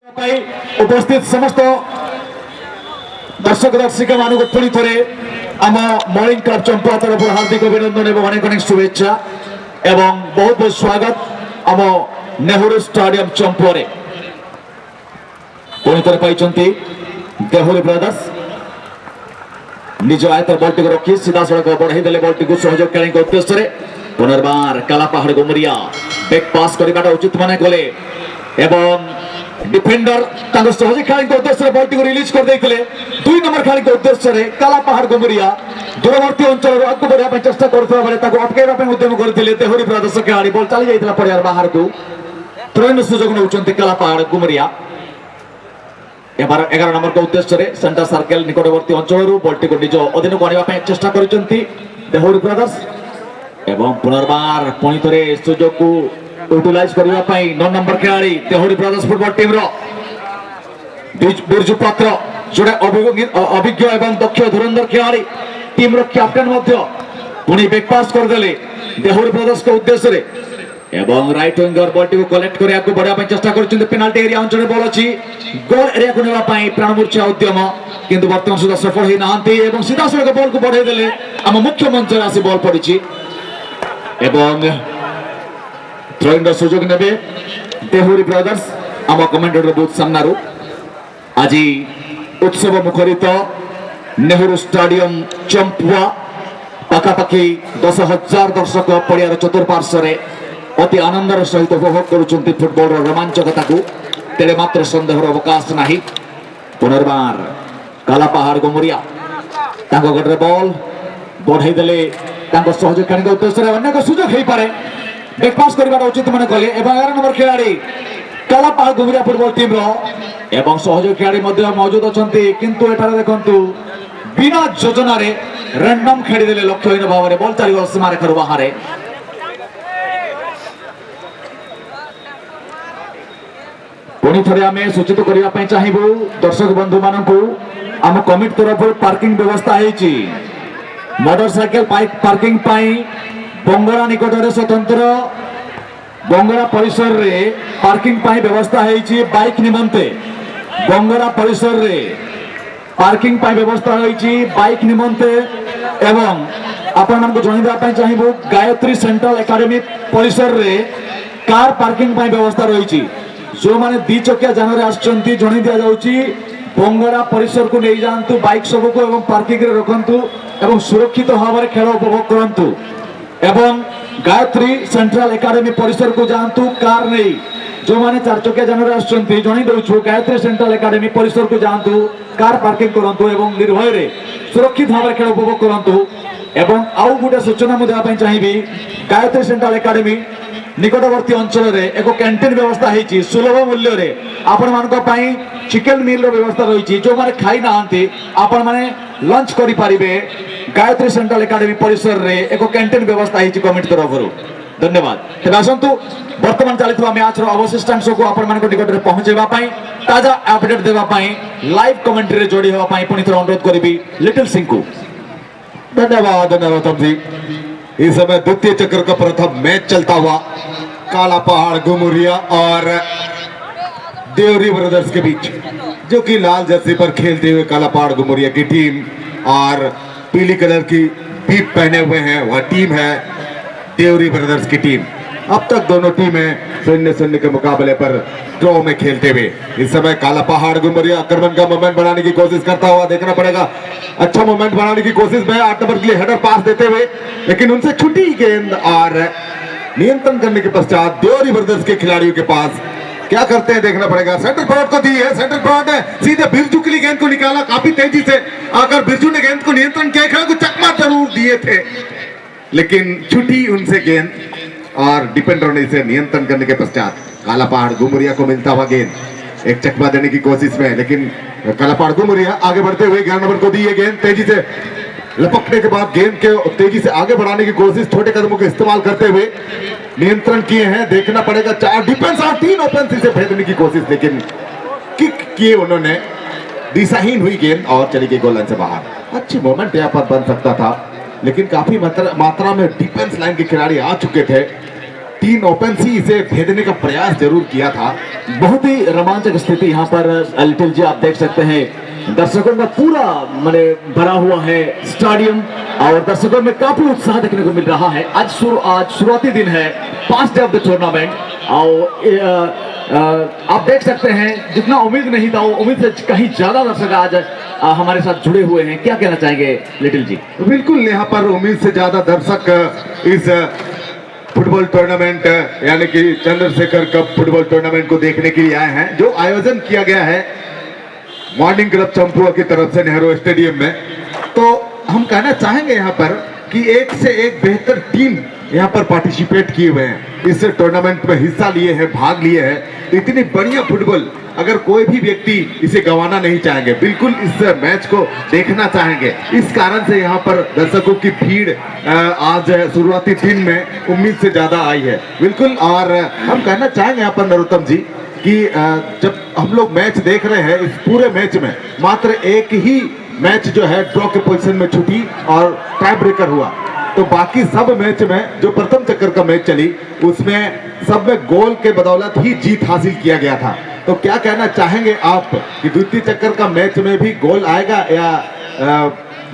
उपस्थित समस्त दर्शक दर्शिका मानक पुणी थे आम मॉर्निंग क्लब चंपा तरफ हार्दिक अभिनंदन और अनेक अनेक शुभेच्छा एवं बहुत बहुत स्वागत आम नेहरू स्टेडियम चंपरे पुणी थे पाई देहुरी ब्रदर्स निज आयतर बॉल टी रखी सीधा सड़क बढ़ाई देले बॉल टी सहयोग खेल उद्देश्य पुनर्बार कालापाहाड़ गुमरिया बैक पास करने उचित मन कले एवं डिफेंडर सहयोग खेल उद्देश्य बॉल टी रिलीज कर देते 2 नंबर खेल उद्देश्य कालापाहाड़ गुमरिया दूरवर्ती अंचल आगे बढ़ाया चेष्टा करके उद्यम करते देहुरी ब्रदर्स खेला बॉल चली जाता पड़ियार बाहर को त्रयन सुजोग नौ कालापाहाड़ गुमरिया एबार 11 नंबर को उद्देश्य सेंटर सर्कल निकटवर्ती अंचल बॉल टी निज अधीन को आने चेष्टा कर देहुरी ब्रदर्स एवं पुनर्बार पुणी थे सुजोग को यूटिलाइज करने 9 नंबर खिलाड़ी Dehuri brothers football team Birju पात्र जोड़े अभिज्ञ एवं दक्ष धुरंधर खिलाड़ी टीम कैप्टेन पुणी बैकपास करदे देहुरी ब्रदर्स के उद्देश्य एवं right winger ball T collect कर आगे बढ़ाया चेष्टा कर पेनाल्टी एरिया अंचल बॉल अच्छी गोल एरिया को नापी प्राणमूर्छा उद्यम किंतु बर्तमान सुधा सफल होना सीधा सड़क बॉल को बढ़ाई देले आम मुख्य मंच आसी बॉल पड़ी एवं थ्रोइंग सुजोग ने देहुरी ब्रदर्स आम कमेंटेटर बहुत सामना आज उत्सव मुखरित नेहरू स्टेडियम चंपुआ पाखापाखि 10,000 दर्शक पड़ियार चतुर्पार्श्व अति आनंदर सहित उपभोग करुछन्ति फुटबॉल रोमांचकता को तेरे मात्र संदेहर अवकाश नहीं पुनर्बार कालापाहाड़ गुमरिया गडरे बॉल बढ़ाई देले सहयोग खेल उद्देश्य अनेक सुजोग हो पारे बैकपास करने उचित मन कले 11 नंबर खिलाड़ी कालापाहाड़ गुमरिया फुटबॉल टीम एवं सहयोग खिलाड़ी मौजूद अच्छा किंतु एठारे देखंतु बिना योजना रैंडम खेलीदे लक्ष्यहीन भाव में बॉल चलो सीमारेखार बाहर पुणी थे आम सूचित करने चाहबू दर्शक बंधु मान आम कमिटी तरफ पार्किंग व्यवस्था है मोटरसाइकेल पार्किंग बंगरा निकट में स्वतंत्र बंगरा परिसर रे पार्किंग व्यवस्था है बाइक निमंते बंगरा परिसर रे पार्किंग व्यवस्था है बाइक निमंते एवं आपण मानक जनइबा चाहबू गायत्री सेंट्रल एकेडमी परिसर रे कार पार्किंग व्यवस्था रही जो माने 2 चकिया जान आसचंती जणी दिया जाउची बंगरा परिसर को नहीं जानतु बाइक सब को एवं पार्किंग रे रखंतु एवं सुरक्षित भाव में खेल उपभोग करंतु एवं गायत्री सेंट्रल एकेडमी परिसर को जानतु कार नहीं जो माने 4 चकिया जान आसचंती जणी दउछु गायत्री सेंट्रल एकेडमी परिसर को जानतु कार पार्किंग करंतु एवं निर्भय रे सुरक्षित भाव में खेल उपभोग करंतु एवं आउ गुटे सूचना मु देबा चाहिबी गायत्री सेंट्रल एकेडमी निकटवर्ती अंचल रे एक कैंटीन व्यवस्था है सुलभ मूल्य रे आपण मानक पई चिकन मील रो व्यवस्था रही जो माने खाई नांती आपण माने लंच करि परिबे गायत्री सेंट्रल एकेडमी परिसर रे एक कैंटीन व्यवस्था है कमिटी तरफ धन्यवाद तेज आसतु वर्तमान चलता मैच रो अवशिष्टांश को आपण मानक निकट रे पहुंचेबा पई ताजा अपडेट देबा पई लाइव कमेंट्री रे जोड़ी होबा पई पुनी थोड़ा अनुरोध करिबी लिटिल सिंह को धन्यवाद धन्यवाद जी। इस समय द्वितीय चक्र का प्रथम मैच चलता हुआ कालापाहाड़ गुमरिया और देहुरी ब्रदर्स के बीच जो कि लाल जर्सी पर खेलते हुए कालापाहाड़ गुमरिया की टीम और पीली कलर की बीप पहने हुए हैं वह टीम है देहुरी ब्रदर्स की टीम। अब तक दोनों टीमें 0-0 के मुकाबले पर ड्रॉ में खेलते हुए इस समय कालापाहाड़ गुमरिया आक्रमण का मोमेंट बनाने की कोशिश करता हुआ देखना पड़ेगा अच्छा मोमेंट बनाने की कोशिश में 8 नंबर के लिए हेडर पास देते हुए लेकिन उनसे छुटी गेंद और नियंत्रण करने के पश्चात देहुरी ब्रदर्स के खिलाड़ियों के पास क्या करते हैं देखना पड़ेगा। सेंटर फॉरवर्ड को दी है सेंटर फॉरवर्ड ने सीधे बिरजू के लिए गेंद को निकाला काफी तेजी से आकर बिरजू ने गेंद को नियंत्रण किया खिलाड़ी को चकमा जरूर दिए थे लेकिन छुटी उनसे गेंद और डिफेंडर ने इसे नियंत्रण करने के पश्चात कालापाहाड़ गुमरिया को मिलता हुआ गेंद एक चकमा देने की कोशिश में लेकिन कालापाहाड़ गुमरिया आगे बढ़ते हुए 11 नंबर को दी है गेंद तेजी से लपकने के बाद गेंद के तेजी से आगे बढ़ाने की कोशिश छोटे कदमों का इस्तेमाल करते हुए नियंत्रण किए हैं देखना पड़ेगा 4 डिफेंस और 3 ओफेंस से भेजने की कोशिश लेकिन किक किए उन्होंने दिशाहीन हुई गेंद और चली गई गोल लाइन से बाहर। अच्छी मोमेंट यहाँ पर बन सकता था लेकिन काफी मात्रा में डिफेंस लाइन के खिलाड़ी आ चुके थे टीन ओपन सी इसे भेजने का प्रयास जरूर किया था। बहुत ही रोमांचक स्थिति यहाँ पर लिटिल जी आप देख सकते हैं। दर्शकों का पूरा माने भरा हुआ है स्टेडियम और दर्शकों में काफी उत्साह देखने को मिल रहा है। आज शुरुआती दिन है, first day of the tournament और आप देख सकते हैं जितना उम्मीद नहीं था वो उम्मीद से कहीं ज्यादा दर्शक आज हमारे साथ जुड़े हुए हैं। क्या कहना चाहेंगे लिटिल जी? बिल्कुल, यहाँ पर उम्मीद से ज्यादा दर्शक इस फुटबॉल टूर्नामेंट यानी कि चंद्रशेखर कप फुटबॉल टूर्नामेंट को देखने के लिए आए हैं, जो आयोजन किया गया है मॉर्निंग क्लब चंपुआ की तरफ से नेहरू स्टेडियम में। तो हम कहना चाहेंगे यहाँ पर कि एक से एक बेहतर टीम यहाँ पर पार्टिसिपेट किए हुए हैं, इस टूर्नामेंट में हिस्सा लिए हैं, भाग लिए हैं। इतनी बढ़िया फुटबॉल अगर कोई भी व्यक्ति इसे गंवाना नहीं चाहेंगे, बिल्कुल इस मैच को देखना चाहेंगे। इस कारण से यहाँ पर दर्शकों की भीड़ आज शुरुआती दिन में उम्मीद से ज्यादा आई है। बिल्कुल, और हम कहना चाहेंगे यहाँ पर नरोत्तम जी कि जब हम लोग मैच देख रहे हैं, इस पूरे मैच में मात्र एक ही मैच जो है ड्रॉ के पोजीशन में छूटी और टाई ब्रेकर हुआ। तो बाकी सब मैच में जो प्रथम चक्कर का मैच चली उसमें सब में गोल के बदौलत ही जीत हासिल किया गया था। तो क्या कहना चाहेंगे आप कि द्वितीय चक्कर का मैच में भी गोल आएगा या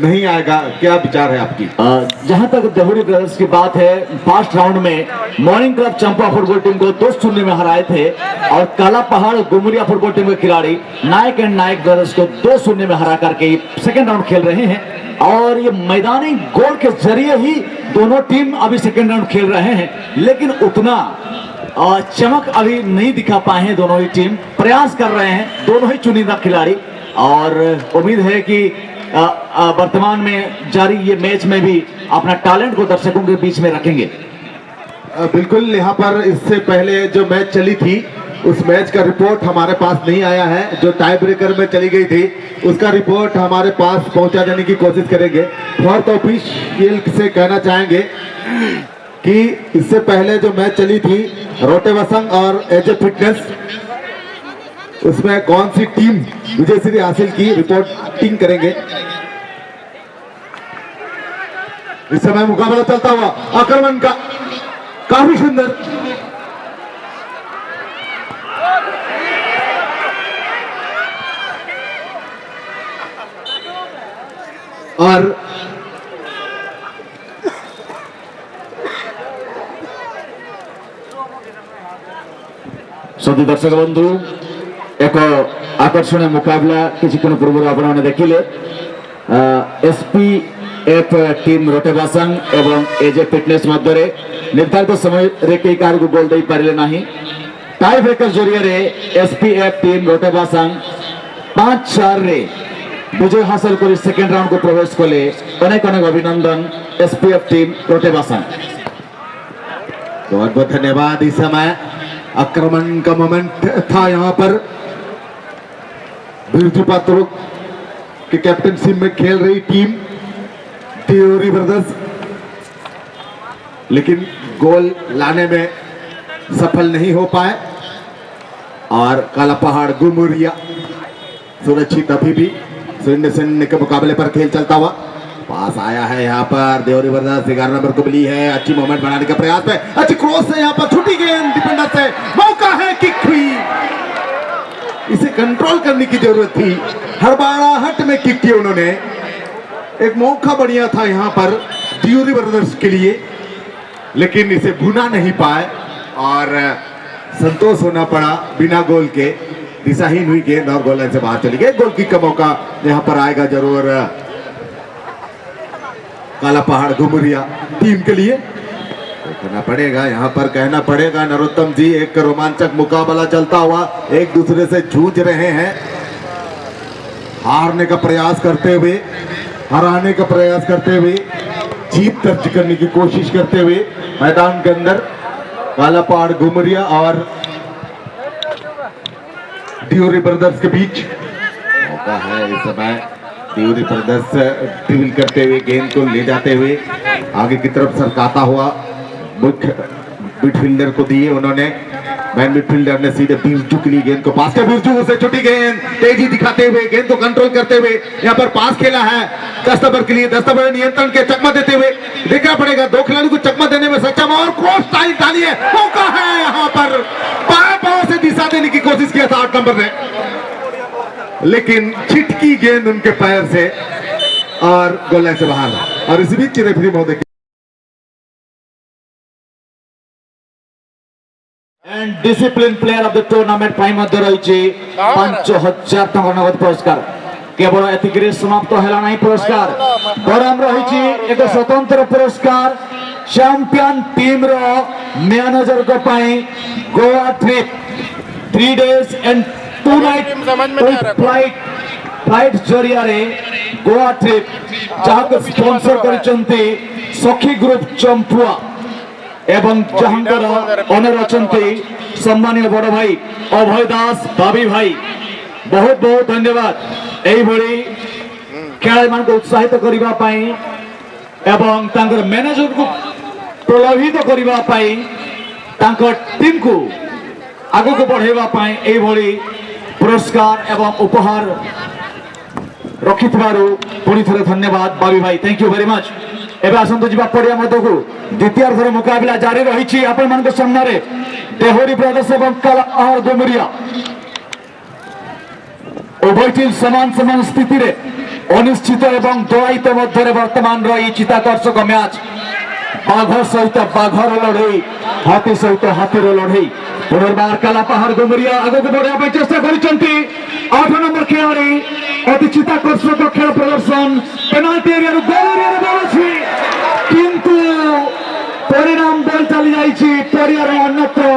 नहीं आएगा? क्या विचार है आपकी? जहां तक देहुरी ब्रदर्स की बात है, फर्स्ट राउंड में मॉर्निंग क्लब चंपा फुटबॉल टीम को 2-0 में हराए थे और काला पहाड़ गुमुरिया फुटबॉल टीम के खिलाड़ी नायक एंड नायक ब्रदर्स को 2-0 में हरा करके सेकेंड राउंड खेल रहे हैं और ये मैदानी गोल के जरिए ही दोनों टीम अभी सेकेंड राउंड खेल रहे हैं, लेकिन उतना चमक अभी नहीं दिखा पाए हैं। दोनों ही टीम प्रयास कर रहे हैं, दोनों ही चुनिंदा खिलाड़ी, और उम्मीद है कि वर्तमान में जारी ये मैच में भी अपना टैलेंट को दर्शकों के बीच में रखेंगे। बिल्कुल, यहाँ पर इससे पहले जो मैच चली थी उस मैच का रिपोर्ट हमारे पास नहीं आया है। जो टाई ब्रेकर में चली गई थी उसका रिपोर्ट हमारे पास पहुंचा देने की कोशिश करेंगे। फोर्थ ऑफिशियल से कहना चाहेंगे कि इससे पहले जो मैच चली थी रोटेवसंग और एजे फिटनेस, उसमें कौन सी टीम विजय श्री हासिल की, रिपोर्टिंग करेंगे। इस समय मुकाबला चलता हुआ आक्रमण का काफी सुंदर और सभी दर्शक बंधु एक आकर्षण मुकाबला किछुक्षण पूर्व आपने देखिले एसपीएफ टीम रोटेवासंग एवं एजे फिटनेस मध्य निर्धारित समय रे कई कार को गोल दे पारे नहीं। टाई ब्रेकर जरिए एसपीएफ टीम रोटेवासंग 5-4 रे विजय हासिल कर सेकेंड राउंड को प्रवेश कले। अनेक अनेक अभिनंदन एसपीएफ टीम रोटेवासंग। बहुत बहुत धन्यवाद। इस समय आक्रमण का मोमेंट था यहाँ पर, बिरजू पात्रों की कैप्टनशिप में खेल रही टीम देहुरी ब्रदर्स, लेकिन गोल लाने में सफल नहीं हो पाए और काला पहाड़ गुमुरिया सुरक्षित अभी भी 0-0 के मुकाबले पर खेल चलता हुआ। पास आया है यहाँ पर देहुरी ब्रदर्स 11 नंबर को मिली है, अच्छी मोमेंट बनाने का प्रयास में, अच्छी क्रॉस है यहाँ पर, छूटी गेंद डिफेंडर से, मौका है, किक हुई, इसे कंट्रोल करने की जरूरत थी। हड़बड़ाहट में किक किया उन्होंने, एक मौका बढ़िया था यहाँ पर देहुरी ब्रदर्स के लिए, लेकिन इसे भुना नहीं पाए और संतोष होना पड़ा बिना गोल के। दिशाहीन हुई गेंद और गोल लाइन से बाहर चली गई। गोल किक का मौका यहाँ पर आएगा जरूर काला पहाड़ गुमुरिया टीम के लिए। देखना पड़ेगा यहाँ पर, कहना पड़ेगा नरोत्तम जी, एक रोमांचक मुकाबला चलता हुआ, एक दूसरे से जूझ रहे हैं, हारने का प्रयास करते हुए, हराने का प्रयास करते हुए, जीत दर्ज करने की कोशिश करते हुए मैदान के अंदर काला पहाड़ गुमुरिया और देहुरी ब्रदर्स के बीच मौका है। इस समय देहुरी ब्रदर्स ड्रिबल करते हुए गेंद को ले जाते हुए आगे की तरफ सरकाता हुआ मुख्य मिडफील्डर को दिए उन्होंने, मैन मिडफील्डर ने सीधे बिरजू के लिए गेंद को पास किया। बिरजू उसे छुट्टी गेंद तेजी दिखाते हुए गेंद को कंट्रोल करते हुए यहाँ पर पास खेला है दस्तबर के लिए। दस्तबर नियंत्रण के चकमा देते हुए देखना पड़ेगा, दो खिलाड़ी को चकमा देने में सक्षम और क्रॉस टाइम डाली है, मौका है यहाँ पर। बाएं पांव से दिशा देने की कोशिश किया था 8 नंबर ने, लेकिन छिटकी गेंद उनके पैर से और गोल लाइन से बाहर। और इस बीच रेफरी महोदय and discipline player of the tournament पाई मध्य रही 5000 टंका नगद पुरस्कार। केवल एतिक समाप्त है नहीं पुरस्कार, बरम रही एक स्वतंत्र पुरस्कार चैंपियन टीम रो मैनेजर को पाई Goa trip 3 days and 2 nights flight जरिया गोवा ट्रिप जहाँ स्पॉन्सर करिसेंती सखी ग्रुप चंपुआ एवं जहांगर ओनर अचंती सम्मानीय बड़ भाई अभय दास बाबी भाई, बहुत बहुत धन्यवाद। यही भली खेलाड़ी मान को उत्साहित करिबा पाई एवं तांकर मैनेजर को प्रलोभित करिबा पाई तांकर टीम को आगु को बढ़ेबा पाई यही भली पुरस्कार एवं उपहार रखिथिबारु पुणी थरे धन्यवाद बाबी भाई, थैंक यू वेरी मच। एबे आसंतु जिबा पड़िया मध्य को द्वितीयार्धर मुकाबला जारी रही आपण मान सामने देहोरी ब्रदर्स एवं कलापाहाड़ गुमरिया उभय टीम समान समान स्थिति रे अनिश्चित एवं द्वैत मध्य वर्तमान रही चित्ताकर्षक मैच बाघ सहित बाघर लड़ई हाथी सहित हाथीर लड़ई। पुनर्बार कलापाहाड़ गुमरिया आगे बढ़ाई चेष्टा करिसेंती 8 नंबर खिलाड़ी अति चित्ताकर्षक खेल प्रदर्शन पेनाल्टी एरिया गोल एरिया बॉल अछि किंतु परिणाम बॉल चली जाइछि परियार अन्यत्र।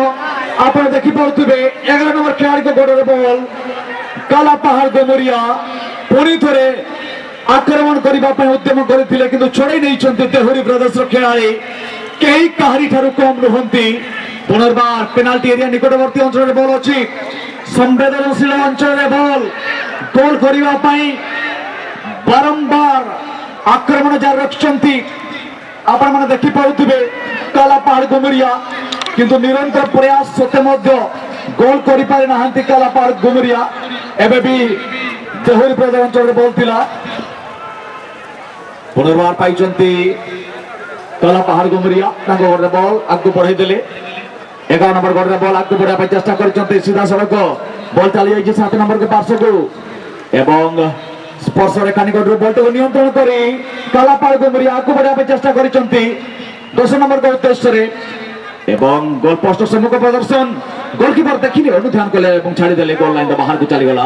आप देखि पाउथिबे 11 नंबर खिलाड़ी को गोड़े बॉल कलापाहाड़ गुमरिया पुणी थरे आक्रमण करने उद्यम करते किंतु छड़ाई नहीं देहुरी ब्रदर्स खिलाड़ी कई कहारी ठारू कम नुहंती। पुनर्बार पेनाल्टी एरिया निकटवर्ती अंचल बॉल अच्छी संवेदनशील अंचल बॉल गोल करने बारंबार आक्रमण जारी रखिंट आपण मैंने देखि पाउथिबे कलापाहाड़ गुमरिया किंतु निरंतर प्रयास सत्ते गोल कर पारि नाहांती कलापाहाड़ गुमरिया। एबे भी देहुरी ब्रदर अंचल बॉल थिला पुनर्बार पाई कलापाहाड़ गुमरिया बॉल आगे बढ़ाई देले 11 नंबर गोटे बॉल आगे बढ़ा चेष्टा कर सीधा सड़क बॉल चली जाइए 7 नंबर के पार्श्व को एवं स्पर्श रेखा निकट बॉल को नियंत्रण कर कलापाहाड़ गुमरिया आगे बढ़ा चेष्टा कर 10 नंबर के उद्देश्य एवं गोल पोस्ट सम्मुख प्रदर्शन गोलकीपर देखिले अनुध्यान कले छाड़ीदे गोल लाइन बाहर को चलीगला।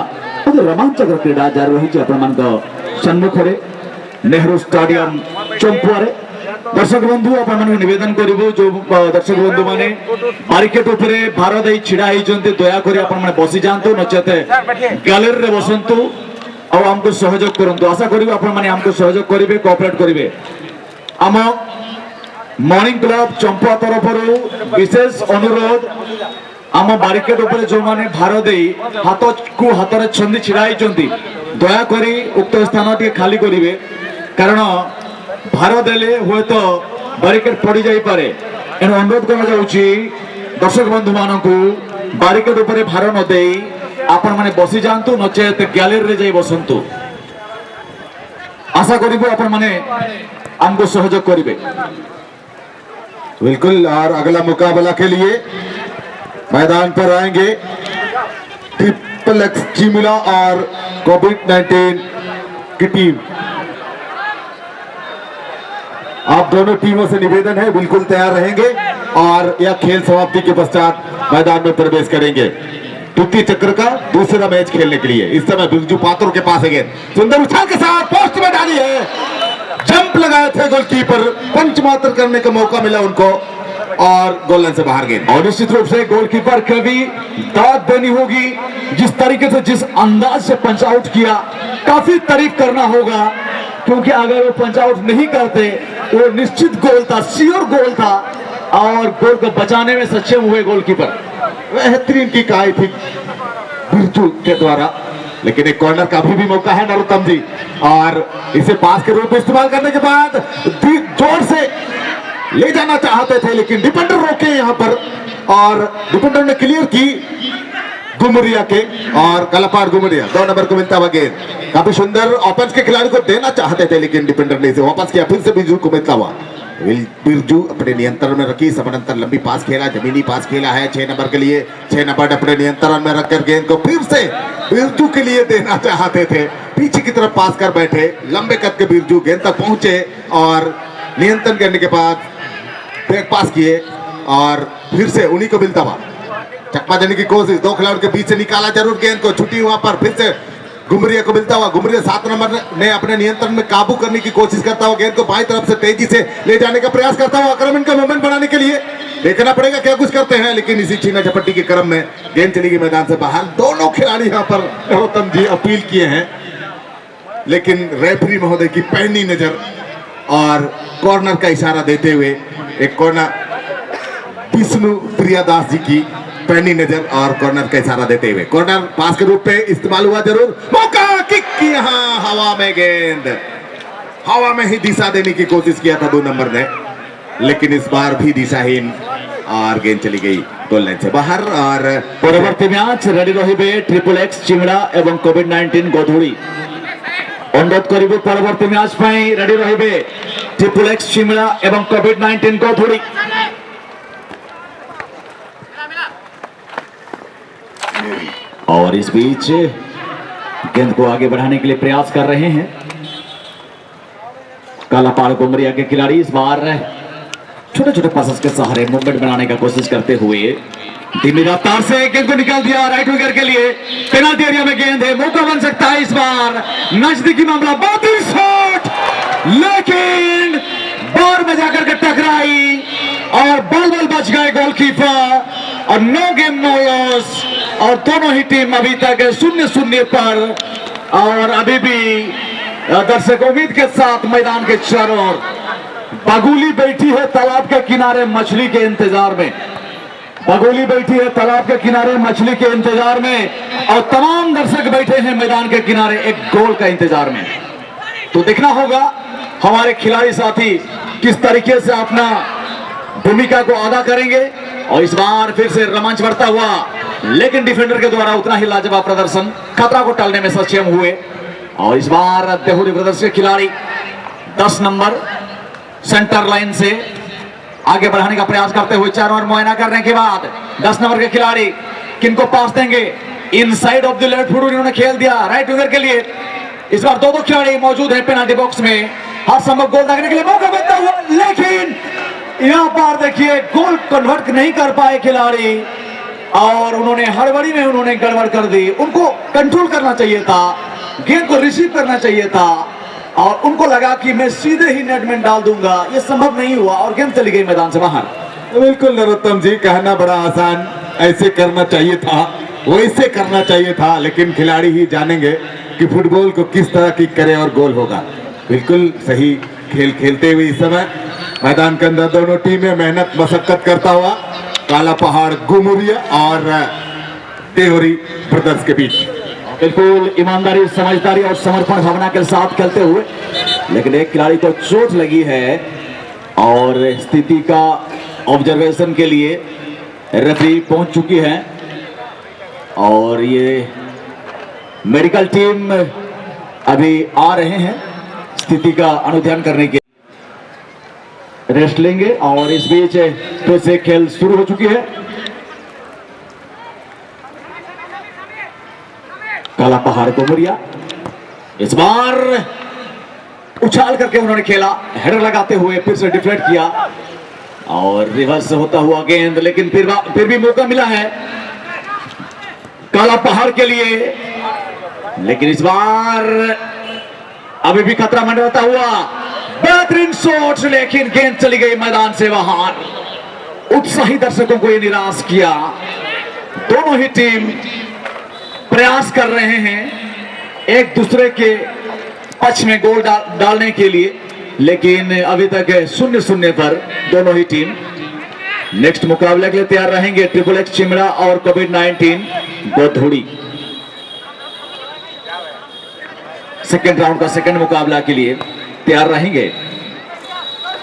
रोमांचक क्रीड़ा जारी रही सम्मुख नेहरू स्टेडियम चंपुआरे। दर्शक बंधु अपन निवेदन करू जो दर्शक बंधु माने बारिकेड उपरे भार दे छिड़ा होती दयाकोरी आपण बसी जातु नचेत गैलरी रे बसंतु और हमको सहयोग करंतु। आशा करू आपण माने हमको सहयोग करेंगे कोऑपरेट करेंगे। आम मॉर्निंग क्लब चंपुआ तरफ विशेष अनुरोध आम बारिकेड उपरे जो माने भार दे हाथ को हाथ में छंदी छिड़ा होती दयाकोरी उक्त स्थान टी खाली करेंगे कारण भार देले हुए तो बारिकेड पड़ जापे। एणु अनुरोध कर दर्शक बंधु मान बारिकेड उपरे भार न दे आपण माने बसी जातु नचेत गैलरी रे जाई बसंतु। आशा करिबो आपण माने हमको सहयोग करेंगे बिल्कुल। और अगला मुकाबला के लिए मैदान पर आएंगे ट्रिपल एक्स चिमिला और कोविड-19 की टीम। आप दोनों टीमों से निवेदन है बिल्कुल तैयार रहेंगे और यह खेल समाप्ति के पश्चात मैदान में प्रवेश करेंगे द्वितीय चक्र का दूसरा मैच खेलने के लिए। इस समय बिरजू पात्रों के पास है सुंदर उछाल के साथ पोस्ट में डाली है, जंप लगाए थे गोलकीपर, पंच मात्र करने का मौका मिला उनको और गोल लाइन से बाहर गए। और निश्चित रूप से गोलकीपर को भी दाद देनी होगी, जिस तरीके से जिस अंदाज से पंच आउट किया काफी तारीफ करना होगा क्योंकि अगर वो पंच आउट नहीं करते वो निश्चित गोल था, श्योर गोल था और गोल को बचाने में सक्षम हुए गोलकीपर। बेहतरीन की काई थी बिरजू के द्वारा, लेकिन एक कॉर्नर का भी मौका है नरोत्तम जी और इसे पास के रूप में इस्तेमाल करने के बाद जोर से ले जाना चाहते थे लेकिन डिफेंडर रोके यहाँ पर और डिफेंडर ने क्लियर की गुमरिया के, और कलापाड़ गुमरिया 2 नंबर को मिलता हुआ गेंद। काफी सुंदर ऑफेंस के खिलाड़ी को देना चाहते थे लेकिन डिफेंडर ने इसे वापस किया। फिर से बिरजू को मिलता हुआ। बिरजू अपने नियंत्रण में रखी, समानांतर लंबी पास खेला, जमीनी पास खेला है 6 नंबर के लिए। 6 नंबर अपने नियंत्रण में रखकर गेंद को फिर से बिरजू के लिए देना चाहते थे, पीछे की तरफ पास कर बैठे। लंबे कद के बिरजू गेंद तक पहुंचे और नियंत्रण करने के बाद बैक पास किए और फिर से उन्हीं को मिलता हुआ। चकमा देने की कोशिश, 2 खिलाड़ियों के बीच से निकाला जरूर गेंद को, छुट्टी वहां पर फिर से गुमरिया को मिलता हुआ। गुमरिया 7 नंबर ने अपने नियंत्रण में काबू करने की कोशिश करता हुआ गेंद को बाईं तरफ से तेजी से ले जाने का प्रयास करता हुआ, आक्रमण का मोमेंट बढ़ाने के लिए देखना पड़ेगा क्या कुछ करते हैं, लेकिन इसी छीना झपट्टी के क्रम में गेंद चली गई मैदान से बाहर। दोनों खिलाड़ी यहाँ पर नरोत्तम जी अपील किए हैं, लेकिन रेफरी महोदय की पहली नजर और कॉर्नर का इशारा देते हुए एक कॉर्नर विष्णु प्रियादास जी की पहली नजर और कॉर्नर का इशारा देते हुए कॉर्नर पास के रूप में इस्तेमाल हुआ जरूर। मौका किक की, यहाँ हवा में गेंद, हवा में ही दिशा देने की कोशिश किया था 2 नंबर ने, लेकिन इस बार भी दिशाहीन और गेंद चली गई गोल लाइन से बाहर। और परवर्ती मैच रेडी रहिबे ट्रिपल एक्स चिमड़ा एवं कोविड-19 गोधुड़ी। अनुरोध करिबे परवर्ती मैच पाई रेडी रहिबे ट्रिपल एक्स चिमड़ा एवं कोविड-19 गोधुड़ी। और इस बीच गेंद को आगे बढ़ाने के लिए प्रयास कर रहे हैं कालापाड़ गुमरिया के खिलाड़ी। इस बार छोटे छोटे पासेस के सहारे मूवमेंट बनाने का कोशिश करते हुए धीमी रफ्तार से गेंद को निकाल दिया राइट विंगर के लिए। पेनल्टी एरिया में गेंद है, मौका बन सकता है इस बार, नजदीकी मामला, बहुत ही शॉट, लेकिन बार में जाकर के टकराई और बल बच गए गोलकीपर और नो गेम नो लॉस। और दोनों ही टीम अभी तक 0-0 पर और अभी भी दर्शक उम्मीद के साथ मैदान के चारों ओर बगुली बैठी है तालाब के किनारे मछली के इंतजार में। बगुली बैठी है तालाब के किनारे मछली के इंतजार में और तमाम दर्शक बैठे हैं मैदान के किनारे एक गोल का इंतजार में। तो देखना होगा हमारे खिलाड़ी साथी किस तरीके से अपना भूमिका को अदा करेंगे। और इस बार फिर से रोमांच बढ़ता हुआ, लेकिन डिफेंडर के द्वारा उतना ही लाजवाब प्रदर्शन, खतरा को टालने में सक्षम हुए। और इस बार देहुरी ब्रदर्स के खिलाड़ी 10 नंबर सेंटर लाइन से आगे बढ़ाने का प्रयास करते हुए चारों ओर मुआयना करने के बाद 10 नंबर के खिलाड़ी किनको पास देंगे, inside of the left foot इन्होंने खेल दिया राइट विंगर के लिए। इस बार 2 खिलाड़ी मौजूद हैं पेनल्टी बॉक्स में, हर संभव गोल दागने के लिए मौका मिलता हुआ, लेकिन यहां पर देखिए गोल कन्वर्ट नहीं कर पाए खिलाड़ी और उन्होंने हड़बड़ी में उन्होंने गड़बड़ कर दी। उनको कंट्रोल करना चाहिए था, गेंद को रिसीव करना चाहिए था और उनको लगा कि मैं सीधे ही नेट में डाल दूंगा, ये संभव नहीं हुआ और गेंद चली गई मैदान से बाहर। बिल्कुल नरोत्तम जी, कहना बड़ा आसान, ऐसे करना चाहिए था, वैसे करना चाहिए था, लेकिन खिलाड़ी ही जानेंगे कि फुटबॉल को किस तरह किक करे और गोल होगा। बिल्कुल सही खेल खेलते हुए इस समय मैदान के अंदर दोनों टीमें मेहनत मशक्कत करता हुआ कालापहाड़ गुमरिया और देहुरी ब्रदर्स के बीच बिल्कुल ईमानदारी, समझदारी और समर्पण भावना के साथ खेलते हुए, लेकिन एक खिलाड़ी को चोट लगी है और स्थिति का ऑब्जर्वेशन के लिए रेफरी पहुंच चुकी है और ये मेडिकल टीम अभी आ रहे हैं स्थिति का अनुध्यान करने के रेस्ट लेंगे। और इस बीच फिर से खेल शुरू हो चुकी है। कालापहाड़ गुमरिया इस बार उछाल करके उन्होंने खेला, हेडर लगाते हुए फिर से डिफ्लेक्ट किया और रिवर्स होता हुआ गेंद, लेकिन फिर भी मौका मिला है कालापहाड़ के लिए, लेकिन इस बार अभी भी खतरा मंडराता हुआ, बेहतरीन शॉट, लेकिन गेंद चली गई मैदान से बाहर। उत्साही दर्शकों को यह निराश किया। दोनों ही टीम प्रयास कर रहे हैं एक दूसरे के पक्ष में गोल डालने के लिए, लेकिन अभी तक 0-0 पर दोनों ही टीम नेक्स्ट मुकाबले के लिए तैयार रहेंगे। ट्रिपल एक्स चिमड़ा और कोविड-19 गोधुड़ी सेकेंड राउंड का सेकेंड मुकाबला के लिए तैयार रहेंगे।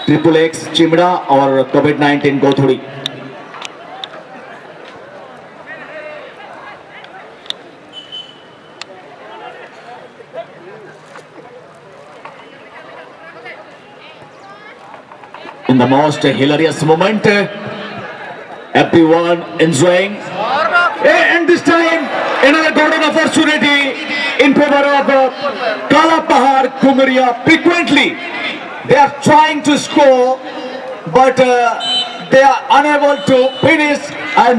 ट्रिपल एक्स चिमड़ा और कोविड-19 गोधुड़ी। in the most hilarious moment. Everyone enjoying. And this time, another golden opportunity in favor of Kala Pahar Kumaria. Frequently, they are trying to score, but they are unable to finish. And